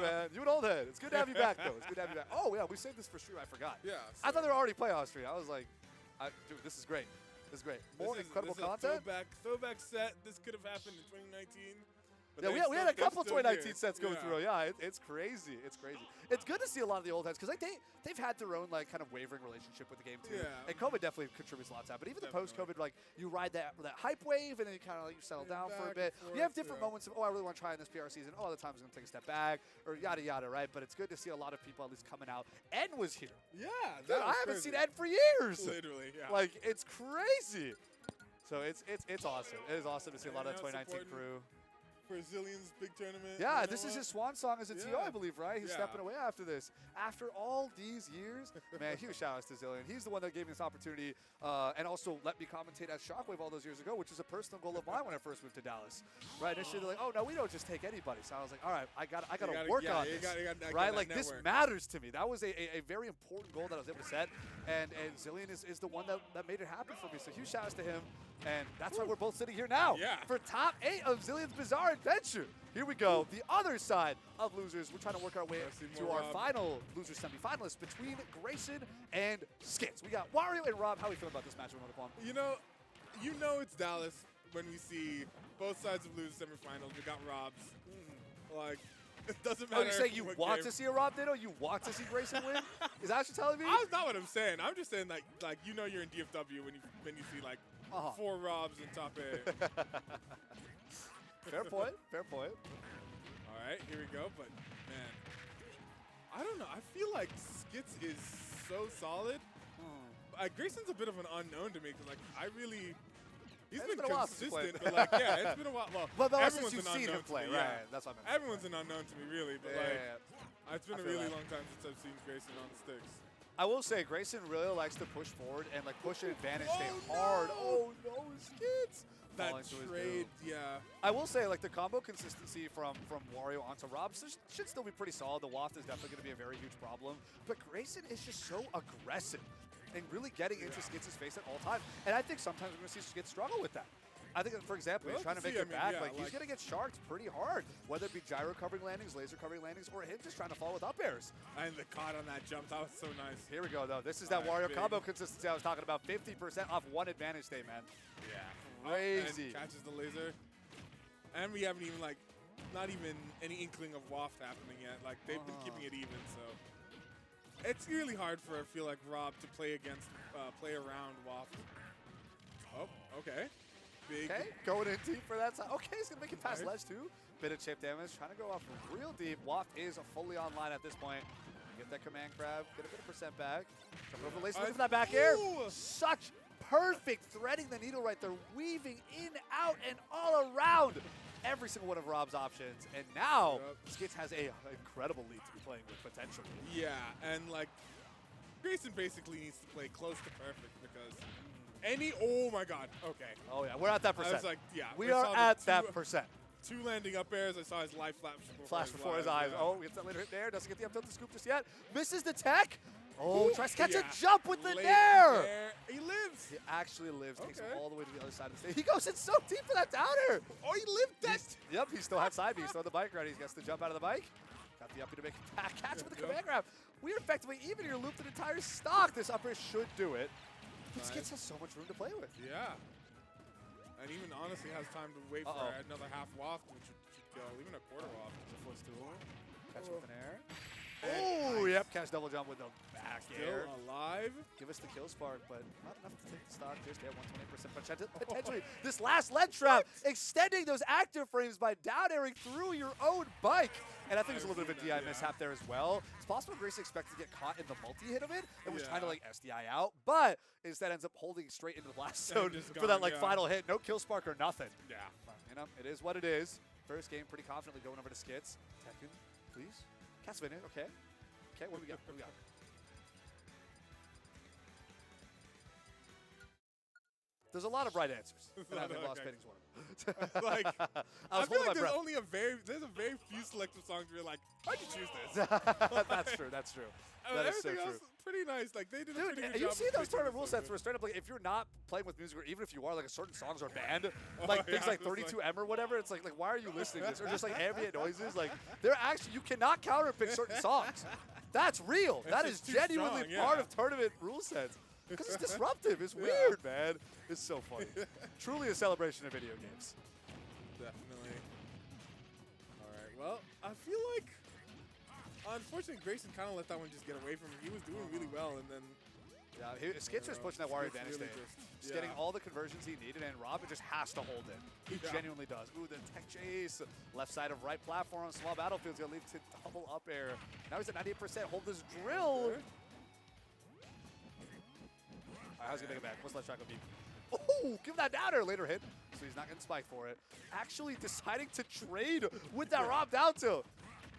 there, man. You an old head. It's good to have you back, though. It's good to have you back. Oh, yeah, we saved this for stream. I forgot. Yeah. I thought they were already playoff stream. I was like, dude, this is great. This is great. More incredible content. Throwback set. This could have happened in 2019. Yeah, we had a couple 2019 sets go through. Yeah, it's crazy. It's crazy. It's good to see a lot of the old heads because they've had their own like kind of wavering relationship with the game too. Yeah. And COVID definitely contributes a lot to that. But even the post-COVID, like you ride that hype wave and then you kind of like you settle down for a bit. You have different moments of I really want to try in this PR season. Oh, other times I'm gonna take a step back or yada yada, right? But it's good to see a lot of people at least coming out. Ed was here. Yeah, dude, I haven't seen Ed for years. Literally, yeah. Like it's crazy. So it's awesome. It is awesome to see a lot of that 2019 crew. For Xillions big tournament. Yeah, this is his swan song as a TO, I believe, right? He's stepping away after this. After all these years, man, huge shout outs to Xillion. He's the one that gave me this opportunity and also let me commentate as Shockwave all those years ago, which is a personal goal of mine when I first moved to Dallas. Right? Initially, they're like, oh, no, we don't just take anybody. So I was like, all right, I gotta work on this. Right? Like, this matters to me. That was a very important goal that I was able to set. And Xillion is the one that made it happen for me. So huge shout outs to him. And that's why we're both sitting here now for top 8 of Xillion's Bizarre Adventure. Here we go. The other side of losers. We're trying to work our way to our final loser semifinalists between Grayson and Skitz. We got Wario and Rob. How are we feeling about this matchup, Monoquan? You know it's Dallas when we see both sides of loser semifinals. We got Rob's. Like, it doesn't matter. Oh, you say you want to see a Rob Ditto? You want to see Grayson win? Is that what you're telling me? That's not what I'm saying. I'm just saying like you know you're in DFW when you see like 4 Robs in top 8. Fair point. Fair point. All right, here we go. But, man, I don't know. I feel like Skitz is so solid. Grayson's a bit of an unknown to me because, like, he's been consistent. But, like, yeah, it's been a while. Well, but everyone's since an you've seen unknown him play, to me, right? That's what I meant. Everyone's an unknown to me, really. But, it's been a really long time since I've seen Grayson on the sticks. I will say, Grayson really likes to push forward and like push an advantage, stay hard. Oh no, Skitz! That trade, yeah. I will say, like the combo consistency from Wario onto Rob should still be pretty solid. The waft is definitely going to be a very huge problem, but Grayson is just so aggressive and really getting into Skitz's face at all times. And I think sometimes we're going to see Skitz struggle with that. I think, for example, he's trying to make it back. Like he's going to get sharked pretty hard, whether it be gyro covering landings, laser covering landings, or him just trying to fall with up airs. And the caught on that jump, that was so nice. Here we go, though. This is that Wario combo consistency I was talking about. 50% off one advantage state, man. Yeah. Crazy. And catches the laser. And we haven't even, like, not even any inkling of waft happening yet. Like, they've been keeping it even, so. It's really hard for, I feel like, Rob to play against, play around waft. Oh, okay. Big. Okay, going in deep for that side. Okay, he's going to make it past ledge, too. Bit of chip damage, trying to go off real deep. Waft is fully online at this point. Get that command grab, get a bit of percent back. Jump over the lace, looking for that back air. Such perfect threading the needle right there, weaving in, out, and all around every single one of Rob's options. And now, Skitz has an incredible lead to be playing with, potentially. Yeah, and, like, Grayson basically needs to play close to perfect because oh my god, okay. Oh yeah, we're at that percent. I was like, yeah. We are at that percent. 2 landing up airs, I saw his life flash before his eyes. Oh, gets that later hit there, doesn't get the up tilt to scoop just yet. Misses the tech. Oh, tries to catch a jump with the nair. He lives. He actually lives, takes him all the way to the other side of the stage. He goes in so deep for that down air. Oh, he lived that. Yep, he still had side B. He's throwing the bike ready. He gets the jump out of the bike. Got the uppy to make it back. Catch him with the command grab. We are effectively even here, looped an entire stock. This up air should do it. But Skitz has so much room to play with. Yeah. And even honestly has time to wait for another half waft, which should go, even a quarter waft. Catch with an air. Oh, yep, catch double jump with the back air. Still alive. Give us the kill spark, but not enough to take the stock. Just at 120% potentially. This last lead trap, extending those active frames by down airing through your own bike. And I think there's a little bit of a DI mishap there as well. It's possible Grayson expected to get caught in the multi-hit of it and was trying to like SDI out, but instead ends up holding straight into the blast zone for that like final hit. No kill spark or nothing. Yeah. But, you know, it is what it is. First game pretty confidently going over to Skitz. Tekken, please. Castlevania, okay. Okay, what do we got? What do we got? There's a lot of right answers. And I've lost Painting's one. Like, I feel like there's a very few selective songs where you're like, why'd you choose this? That's true. That's true. That is so true. pretty nice. Like they did a pretty Dude, good you job see of those pitching tournament this rule so sets where good. straight up, like, if you're not playing with music, or even if you are, like, certain songs are banned, like things yeah, like just like- 32M or whatever, it's like why are you listening to this? Or just like ambient noises, like they're actually, you cannot counterpick certain songs. That's real. That is just too genuinely strong, part yeah. of tournament rule sets. Because it's disruptive. It's weird, man. It's so funny. Truly a celebration of video games. Definitely. All right. Well, I feel like, unfortunately, Grayson kind of let that one just get away from him. He was doing really well, and then Yeah, Skitz was pushing that Wario Skitz advantage really there. just- Just getting yeah. all the conversions he needed, and Robin just has to hold it. He Yeah. genuinely does. Ooh, the tech chase. Left side of right platform. Small battlefield's going to lead to double up air. Now he's at 98%. Hold this drill. All right, how's he going to make it back? What's left track of beat? Oh, give that down air. Later hit. So he's not getting spiked for it. Actually deciding to trade with that Rob down tilt.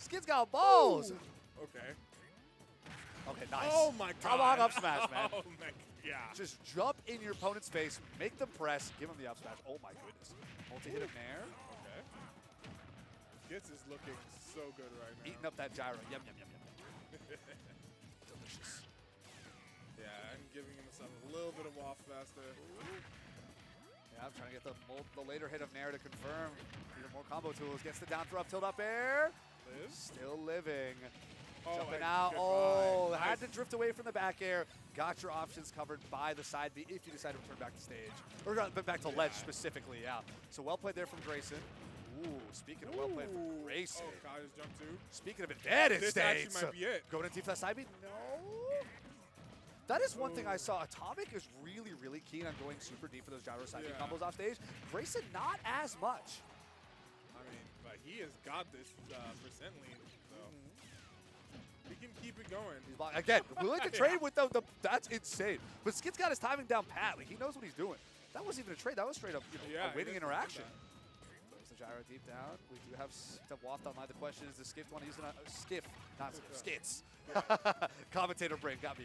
Skitz got balls. Ooh. Okay. Okay, nice. Oh my god. Tomahawk up smash, man. Oh my yeah. Just jump in your opponent's face, make them press, give them the up smash. Oh my goodness. Multi-hit of Nair. Okay. Skitz is looking so good right now. Eating up that gyro. Yum, yum, yum, yum. Delicious. Yeah, and giving himself a little bit of waft faster. Yeah, I'm trying to get the later hit of Nair to confirm. Even more combo tools. Gets the down throw up, tilt up air. Lives. Still living. Oh, Jumping and out. goodbye. Oh, had to Nice. drift away from the back air. Got your options covered by the side B if you decide to return back to stage. Or back to ledge specifically, yeah. So well played there from Grayson. Ooh, speaking of well played from Ooh. Grayson. Oh, God, his jump too. Speaking of advantage This states. actually might be it. Going into that side B? No. That is one thing I saw. Atomic is really, really keen on going super deep for those gyro side B Yeah. combos off stage. Grayson, not as much. I mean, but he has got this percent lead, so he can keep it going. He's blocked. Again, willing to trade with the that's insane. But Skitz got his timing down pat. Like, he knows what he's doing. That wasn't even a trade. That was straight up, Yeah, a winning he doesn't do interaction. that. There's the gyro deep down. We do have to waft online. The question is, does Skitz want to use it on Skiff? Not Skitz. Commentator brain got me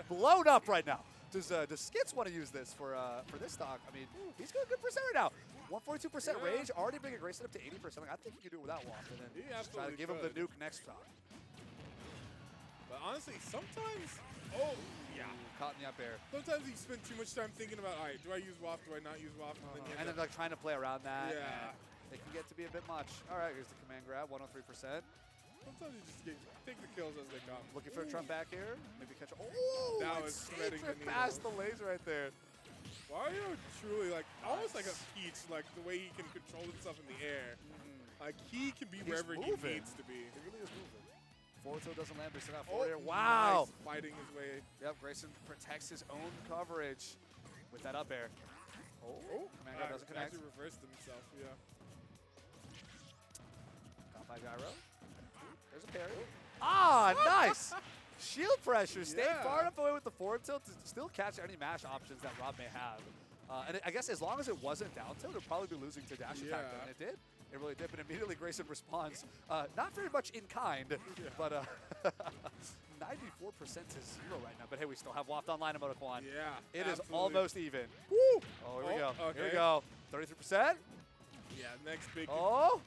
blown up right now. Does Skitz want to use this for this stock? I mean, he's got a good percent right now. 142% Yeah. range, already bringing Grayson up to 80%. Like, I think he can do it without waft, and then He just try to absolutely give him the could. nuke next stock. But honestly, sometimes, oh, yeah. Caught in the up air. Sometimes you spend too much time thinking about, all right, do I use waft, do I not use waft? And then you And end then like trying to play around that. Yeah. and it can get to be a bit much. All right, here's the command grab, 103%. sometimes you just take the kills as they come. Looking for a Trump back here. Maybe catch. Oh, That it was escaped threading the right needle. past the laser right there. Wario truly, like, almost like a Nice. Peach, like the way he can control himself in the air. Like, he can be He's wherever moving. he needs to be. He really is moving. Forward tilt doesn't land, but he's got Oh, forward air. Wow. nice, fighting his way. Yep, Grayson protects his own coverage with that up air. Oh, command grab doesn't connect. Actually reversed himself, yeah. Got by gyro. There's a parry. Ah, nice. Shield pressure. Stay Yeah. far enough away with the forward tilt to still catch any mash options that Rob may have. And I guess as long as it wasn't down tilt, it would probably be losing to dash attack. Yeah. And it did. It really did. But immediately Grayson responds, not very much in kind, but 94% to 0 right now. But hey, we still have waft online in Motoquan. Yeah. It is absolutely. almost even. Woo! Oh, here we go. Here we Okay. go. 33%. Yeah, next big. Oh.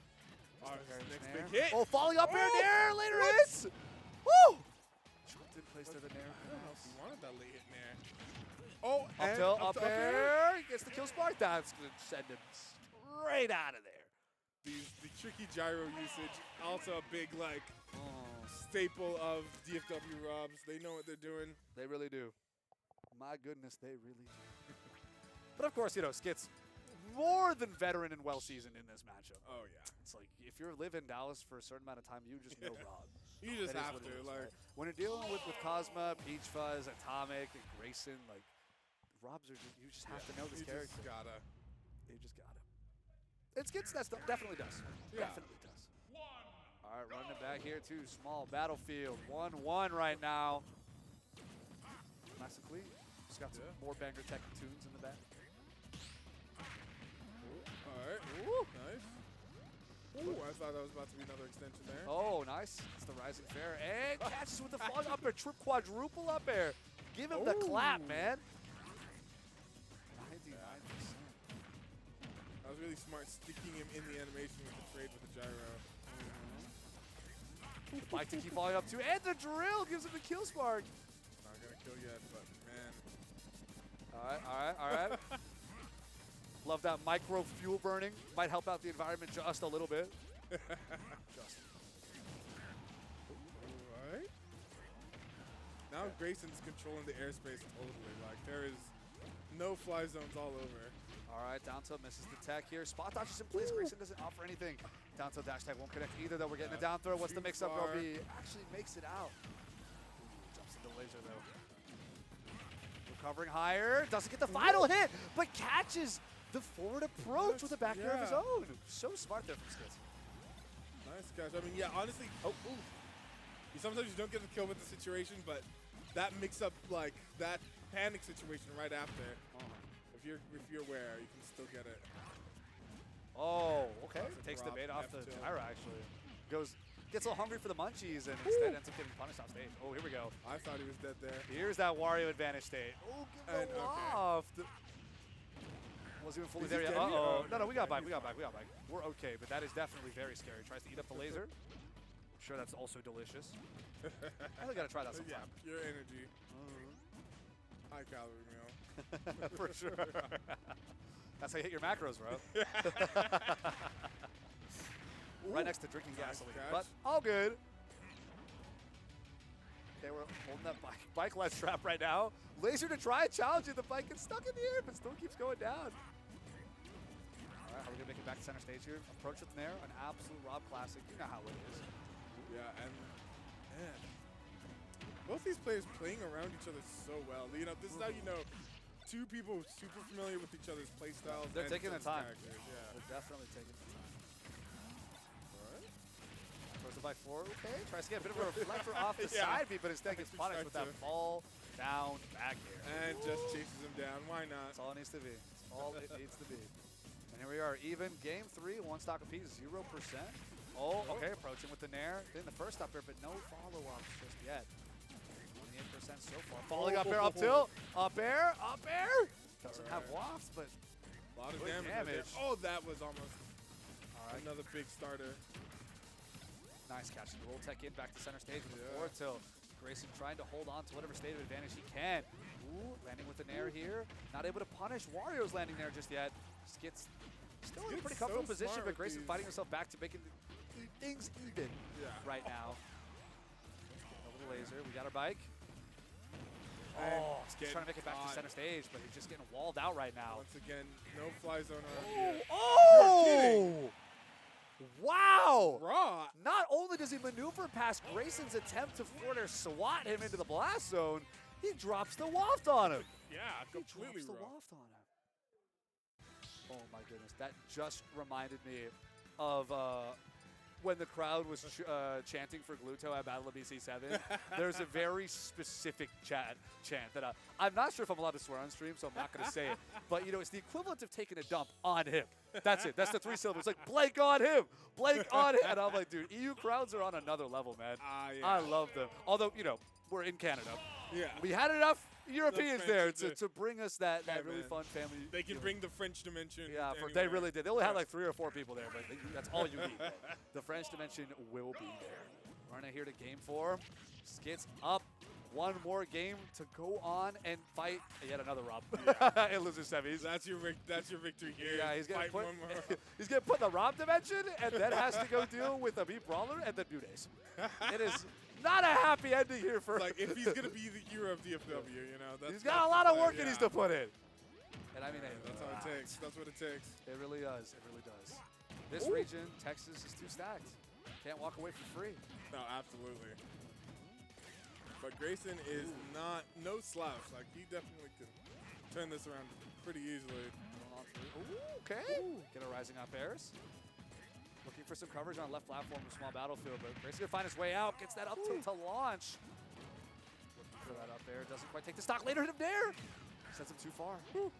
Next Nair. big hit. Oh, falling up air, Oh, Nair, later what? hits. Woo! Jumped in place to the Nair. I don't know if he wanted that late hit in there. Oh, Up and tilt, up to air. He gets the kill spark. That's going to send him straight out of there. The tricky gyro usage, also a big like Oh, staple of DFW Robs. They know what they're doing. they really do. My goodness, they really do. But of course, Skitz, more than veteran and well-seasoned in this matchup. Oh yeah, It's like, if you're living in Dallas for a certain amount of time, you just know Rob. you just That is have what to it is, like. right? When you're dealing with Cosma, Peach Fuzz, Atomic, and Grayson, like, Robs are just, you just have to know this You character. just gotta. You just got it. It's Skitz, that stuff definitely does. Yeah. Definitely does. All right, running it back here too. Small battlefield, 1-1 right now. Nice and clean. Just got some more banger tech tunes in the back. All right. Woo. Nice. Ooh, I thought that was about to be another extension there. Oh, nice. It's the Rising Fair. And catches with the fog up air. Trip quadruple up air. Give him the clap, Ooh. man. 99%. That was really smart, sticking him in the animation with the trade with the gyro. Like to keep falling up too. And the drill gives him the kill spark. Not All right. Love that micro fuel burning. Might help out the environment just a little bit. Just. Alright. Now Grayson's controlling the airspace totally. Like, there is no fly zones all over. All right, down tilt misses the tech here. Spot dodge is in place. Grayson doesn't offer anything. Down tilt dash tag won't connect either, though. We're getting a down throw. What's the mix-up? Roby actually makes it out. Jumps into laser, though. Recovering higher. Doesn't get the final hit, but catches the forward approach with a back air of his own. So smart there from Skitz. Nice catch. I mean, yeah, honestly, sometimes you don't get the kill with the situation, but that mix-up, like, that panic situation right after, if you're aware, you can still get it. Oh, okay. Takes the bait off the gyro, actually. Gets a little hungry for the munchies and instead ends up getting punished off stage. Oh, here we go. I thought he was dead there. Here's that Wario advantage state. Oh, give the loft. Wasn't even fully there yet. Uh-oh. No, we got bike. We're okay, but that is definitely very scary. Tries to eat up the laser. I'm sure that's also delicious. I really got to try that sometime. Yeah, pure energy. High calorie meal. For sure. That's how you hit your macros, bro. Right next to drinking gasoline. But all good. Okay, we're holding that bike ledge trap right now. Laser to try and challenge it. The bike gets stuck in the air, but still keeps going down. All right, how are we going to make it back to center stage here? Approach with Nair, an absolute Rob classic. You know how it is. Yeah, and man, both these players playing around each other so well. You know, this is how you know two people super familiar with each other's play styles. They're taking their time. Yeah. They're definitely taking their time. Throws the bike forward. Okay, tries to get a bit of a reflector off the side beat, but instead gets punished with that fall down back air. And just chases him down. Why not? That's all it needs to be. That's all it needs to be. And here we are, even game 3, one stock apiece, 0%. Oh, okay, approaching with the Nair. In the first up air, but no follow-ups just yet. 28% so far. Falling up air, up tilt, up air. Doesn't have wafts, but a lot of damage. Oh, that was almost another big starter. Nice catch. The roll tech in back to center stage with the forward tilt. Grayson trying to hold on to whatever state of advantage he can. Ooh, landing with the Nair here. Not able to punish Wario's landing there just yet. Skitz still in a pretty comfortable position, but Grayson fighting himself back to making things even right now. Over the laser. We got our bike. Oh, he's trying to make it back to center stage, but he's just getting walled out right now. Once again, no fly zone around here. Oh! Wow! Raw. Not only does he maneuver past Grayson's attempt to forward air swat him into the blast zone, he drops the waft on him. Yeah, completely He drops the waft on him. Oh my goodness, that just reminded me of when the crowd was chanting for Gluto at Battle of BC7. There's a very specific chant that I'm not sure if I'm allowed to swear on stream, so I'm not going to say it. But, you know, it's the equivalent of taking a dump on him. That's it. That's the 3 syllables. Like, blank on him. Blank on him. And I'm like, dude, EU crowds are on another level, man. Yeah. I love them. Although, you know, we're in Canada. Yeah. We had enough Europeans there to bring us that really fun family. They can bring the French dimension. Yeah, they really did. They only had like 3 or 4 people there, but that's all you need. The French dimension will be there. Running here to game 4. Skitz up. One more game to go on and fight yet another Rob in loser semis. That's your victory here. Yeah, he's getting put in the Rob dimension and then has to go deal with a B Brawler and then Budays. It is not a happy ending here for like if he's gonna be the hero of DFW, you know. He's got a lot of work he needs to put in. And I mean, that's how it takes. That's what it takes. It really does. It really does. This region, Texas, is too stacked. Can't walk away for free. No, absolutely. But Grayson is no slouch. Like, he definitely can turn this around pretty easily. Ooh, okay. Get a rising up airs. Looking for some coverage on left platform of small battlefield, but Grayson can find his way out. Gets that up tilt to launch. Looking for that up air. Doesn't quite take the stock. Later hit him there. Sends him too far. Oh,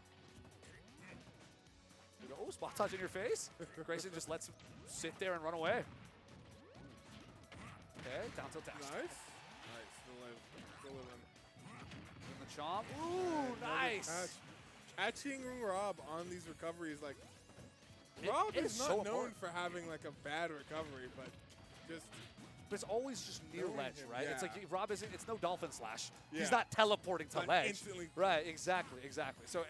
spot touch in your face. Grayson just lets him sit there and run away. Okay, down tilt dash. Nice. Still living. In the chomp. Ooh, nice. Catching Rob on these recoveries, like, Rob is not known for having like a bad recovery, but just but it's always just near Knowing ledge, him, right? It's yeah. like Rob isn't. It's no dolphin slash. Yeah. He's not teleporting to Not ledge. instantly. Right? Exactly. So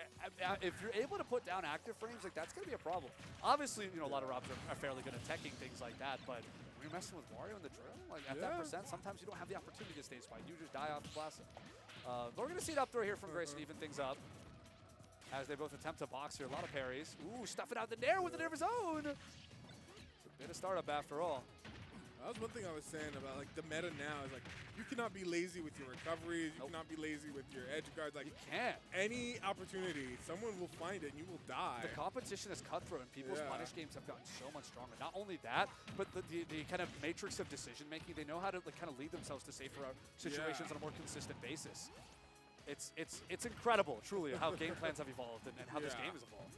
if you're able to put down active frames, like that's gonna be a problem. Obviously, you know, a lot of Robs are fairly good at teching things like that, but when you're messing with Wario in the drill, like at that percent, sometimes you don't have the opportunity to stage spike. You just die off the classic. But we're gonna see it up throw here from Grayson, even things up. As they both attempt to box here. A lot of parries. Ooh, stuffing out the nair with an of his own. It's a bit of startup after all. That was one thing I was saying about like the meta now is like you cannot be lazy with your recoveries. You cannot be lazy with your edge guards. Like You can't. any opportunity, someone will find it and you will die. The competition is cutthroat, and people's Yeah. punish games have gotten so much stronger. Not only that, but the kind of matrix of decision making. They know how to like kind of lead themselves to safer situations on a more consistent basis. It's incredible, truly, how game plans have evolved and how this game has evolved.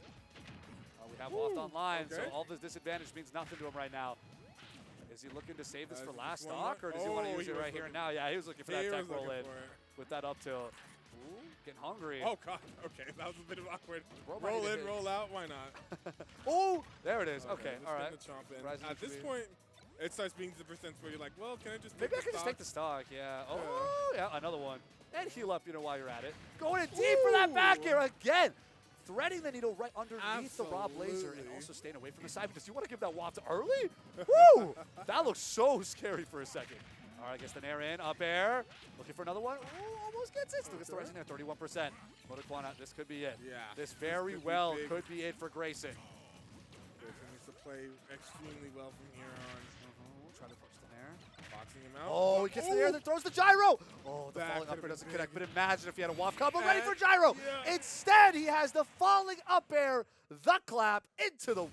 We have Waft online, so all this disadvantage means nothing to him right now. Is he looking to save this for last stock, or does he want to use it right here and now? Yeah, he was looking for that tech roll in with that up tilt. Ooh, getting hungry. Oh, God. Okay, that was a bit of awkward. Roll in, roll out. Why not? Oh, there it is. Okay, all right. At this point, it starts being the percent where you're like, well, can I just take Maybe I can just take the stock, yeah. Oh, yeah, another one. And heal up, you know, while you're at it. Going in deep for that back air again. Threading the needle right underneath the Rob laser and also staying away from the side because you want to give that waft early? Woo! That looks so scary for a second. All right, gets the nair in, up air. Looking for another one. Ooh, almost gets it. Still gets the rising there, 31%. Motoquana, this could be it. Yeah. This very well could be it for Grayson. Grayson needs to play extremely well from here on. Try to push the nair. Boxing him out. Oh, he gets the air, then throws the gyro. Oh, the falling up air doesn't connect. But imagine if he had a waft combo ready for gyro. Yeah. Instead, he has the falling up air, the clap into the